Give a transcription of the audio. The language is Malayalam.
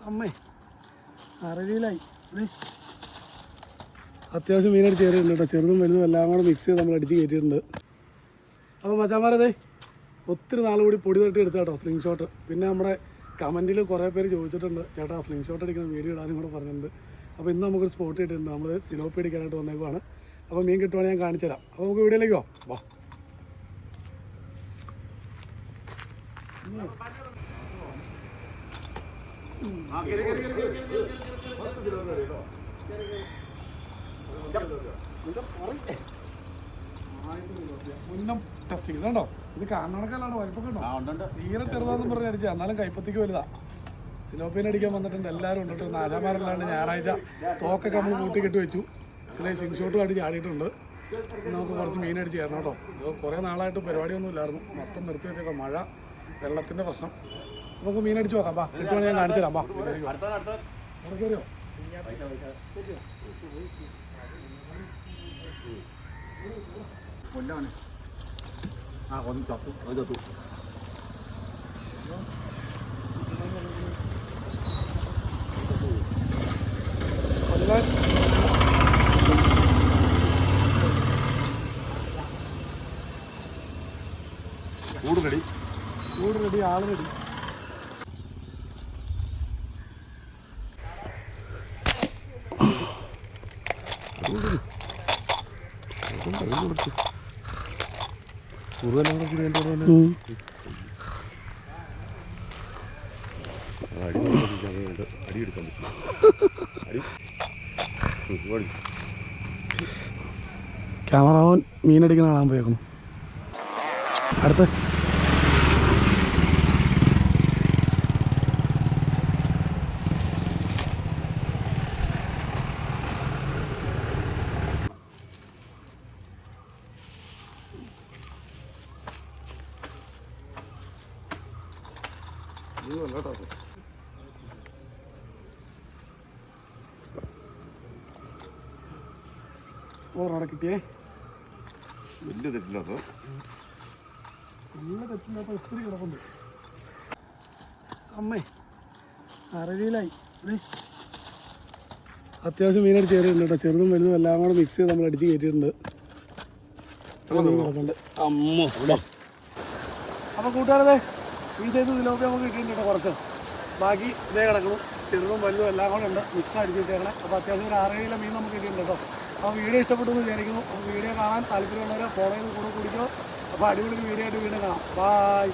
അമ്മേ അരവിയിലായി അത്യാവശ്യം മീനടിച്ച് കയറിയിട്ടുണ്ട് കേട്ടോ. ചെറുതും വലുതും എല്ലാം കൂടെ മിക്സ് ചെയ്ത് നമ്മൾ അടിച്ച് കയറ്റിയിട്ടുണ്ട്. അപ്പോൾ മച്ചാന്മാരതേ ഒത്തിരി നാൾ കൂടി പൊടി തട്ടി എടുത്ത കേട്ടോ സ്ലിംഗ് ഷോട്ട്. പിന്നെ നമ്മുടെ കമൻറ്റിൽ കുറേ പേര് ചോദിച്ചിട്ടുണ്ട് ചേട്ടാ സ്ലിംഗ് ഷോട്ട് അടിക്കുന്ന വീഡിയോ ഇടാനും കൂടെ പറഞ്ഞിട്ടുണ്ട്. അപ്പോൾ ഇന്ന് നമുക്കൊരു സ്പോട്ട് കിട്ടിയിട്ടുണ്ട്. നമ്മൾ സിലോപ്പി അടിക്കാനായിട്ട് വന്നേക്കുവാണ്. അപ്പോൾ മീൻ കിട്ടുവാണെങ്കിൽ ഞാൻ കാണിച്ചു തരാം. അപ്പോൾ നമുക്ക് വീഡിയോയിലേക്ക് വാ. മുന്നം ടെസ്റ്റിംഗ് കണ്ടോ, ഇത് കാണണക്കാലാണ് വലിപ്പം കണ്ടോ, തീരെ ചെറുതാണെന്ന് പറഞ്ഞ് അടിച്ചാൽ എന്നാലും കൈപ്പത്തിക്ക് വലുതാ. സിലോപ്പീനെ അടിക്കാൻ വന്നിട്ടുണ്ട് എല്ലാവരും ഉണ്ട് കേട്ടോ. നാലാമാരല്ലാണ്ട് ഞായറാഴ്ച തോക്കൊക്കെ നമ്മൾ കൂട്ടിക്കെട്ടി വെച്ചു. ഇതിലെ സ്വിംഗ് ഷോട്ടും അടി ചാടിയിട്ടുണ്ട്. നമുക്ക് കുറച്ച് മീനടിച്ച് കയറണം കേട്ടോ. ഇത് കുറേ നാളായിട്ട് പരിപാടിയൊന്നും ഇല്ലായിരുന്നു, മൊത്തം നിർത്തി വെച്ചേക്കാം. മഴ വെള്ളത്തിൻ്റെ പ്രശ്നം. നമുക്ക് മീനടിച്ച് നോക്കാം. ബാ കിട്ടുവാണെങ്കിൽ ഞാൻ കാണിച്ചു തരാം. ബാ കയറിയോ കൊല്ലാണ്. ആ ഒന്ന് ചത്തു അത് ചത്തു. കൂട് റെഡി ആള് റെഡി. അടിയെടുക്കാൻ ക്യാമറമാൻ മീനടിക്കുന്ന കാണാൻ പോയേക്കുന്നു. അടുത്ത് ഓറോടെ കിട്ടിയേ. വലിയ തെറ്റില്ലാത്ത ഒത്തിരി കിടപ്പുണ്ട്. അമ്മേ അരവിയിലായി. അത്യാവശ്യം മീനടിച്ച് കയറിയിട്ടുണ്ട് കേട്ടോ. ചെറുതും വലുതും എല്ലാം കൂടെ മിക്സ് ചെയ്ത് നമ്മൾ അടിച്ച് കയറ്റിയിട്ടുണ്ട്. മീൻ കിടപ്പുണ്ട്. അമ്മോ അപ്പോൾ കൂട്ടുകാരതെ ഈ ചെയ്ത് സിലോപ്പി നമുക്ക് കിട്ടിയിട്ടുണ്ട് കേട്ടോ. കുറച്ച് ബാക്കി ഇതേ കിടക്കണം. ചെറുതും വലുതും എല്ലാം കൂടെ ഉണ്ട്, മിക്സ് അടിച്ച് കിട്ടിയേക്കണേ. അപ്പോൾ അത്യാവശ്യം ഒരു 6 കിലോ മീൻ നമുക്ക് കിട്ടിയിട്ടുണ്ട് കേട്ടോ. അപ്പോൾ വീഡിയോ ഇഷ്ടപ്പെട്ടെന്ന് വിചാരിക്കുന്നു. അപ്പോൾ വീഡിയോ കാണാൻ താല്പര്യമുള്ളവരെ ഫോളോ ചെയ്ത് കൂടെ കുടിക്കോ. അപ്പോൾ അടിപൊളി വീഡിയോ ആയിട്ട് വീണ്ടും കാണാം. ബായ്.